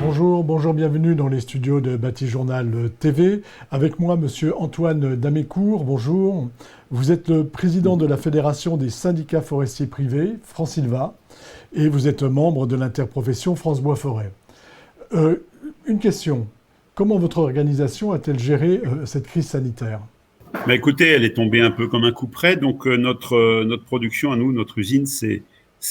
Bonjour, bienvenue dans les studios de Bâti Journal TV. Avec moi, monsieur Antoine Damécourt, bonjour. Vous êtes le président de la Fédération des syndicats forestiers privés, Francilva, et vous êtes membre de l'interprofession France Bois Forêt. Une question, comment votre organisation a-t-elle géré cette crise sanitaire ? Bah écoutez, elle est tombée un peu comme un coup près. Donc notre production à nous, notre usine, c'est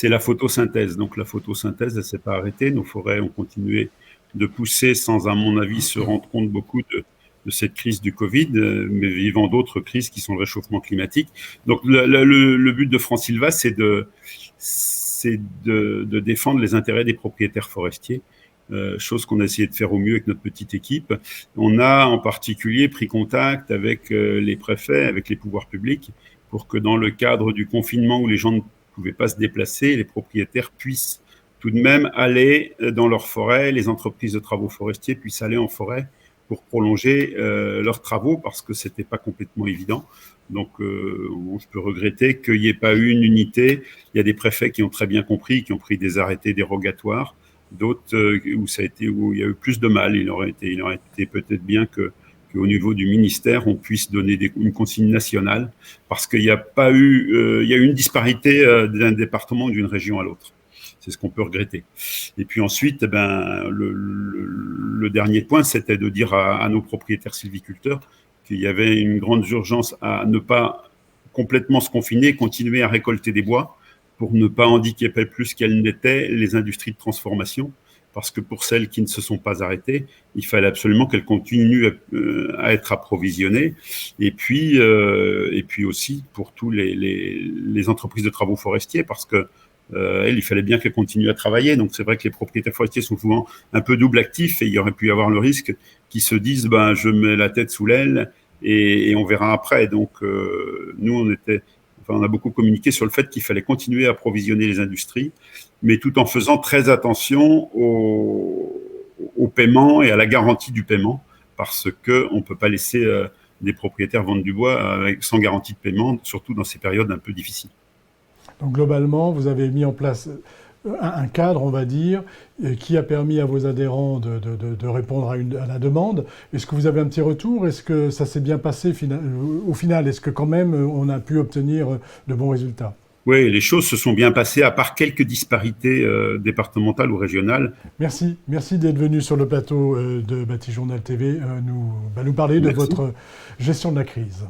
la photosynthèse. Donc la photosynthèse, elle s'est pas arrêtée. Nos forêts ont continué de pousser sans, à mon avis, se rendre compte beaucoup de cette crise du Covid, mais vivant d'autres crises qui sont le réchauffement climatique. Donc le but de Francilva, c'est de défendre les intérêts des propriétaires forestiers. Chose qu'on a essayé de faire au mieux avec notre petite équipe. On a en particulier pris contact avec les préfets, avec les pouvoirs publics, pour que dans le cadre du confinement où les gens ne pouvaient pas se déplacer, les propriétaires puissent tout de même aller dans leur forêt, les entreprises de travaux forestiers puissent aller en forêt pour prolonger leurs travaux, parce que c'était pas complètement évident. Donc, je peux regretter qu'il n'y ait pas eu une unité. Il y a des préfets qui ont très bien compris, qui ont pris des arrêtés dérogatoires. D'autres où il y a eu plus de mal. Il aurait été peut-être bien qu'au niveau du ministère, on puisse donner une consigne nationale, parce qu'il n'y a pas eu, il y a eu une disparité d'un département ou d'une région à l'autre. C'est ce qu'on peut regretter. Et puis ensuite, le dernier point, c'était de dire à nos propriétaires sylviculteurs qu'il y avait une grande urgence à ne pas complètement se confiner, continuer à récolter des bois, pour ne pas handicaper plus qu'elles n'étaient les industries de transformation, parce que pour celles qui ne se sont pas arrêtées, il fallait absolument qu'elles continuent à être approvisionnées, et puis aussi pour tous les entreprises de travaux forestiers, parce que il fallait bien qu'elles continuent à travailler. Donc c'est vrai que les propriétaires forestiers sont souvent un peu double actifs, et il y aurait pu y avoir le risque qu'ils se disent je mets la tête sous l'aile et on verra après. Donc nous on a beaucoup communiqué sur le fait qu'il fallait continuer à approvisionner les industries, mais tout en faisant très attention au paiement et à la garantie du paiement, parce qu'on ne peut pas laisser des propriétaires vendre du bois sans garantie de paiement, surtout dans ces périodes un peu difficiles. Donc globalement, vous avez mis en place un cadre, on va dire, qui a permis à vos adhérents de répondre à la demande. Est-ce que vous avez un petit retour ? Est-ce que ça s'est bien passé au final ? Est-ce que quand même on a pu obtenir de bons résultats ? Oui, les choses se sont bien passées, à part quelques disparités départementales ou régionales. Merci d'être venu sur le plateau de Bâti Journal TV nous parler de votre gestion de la crise.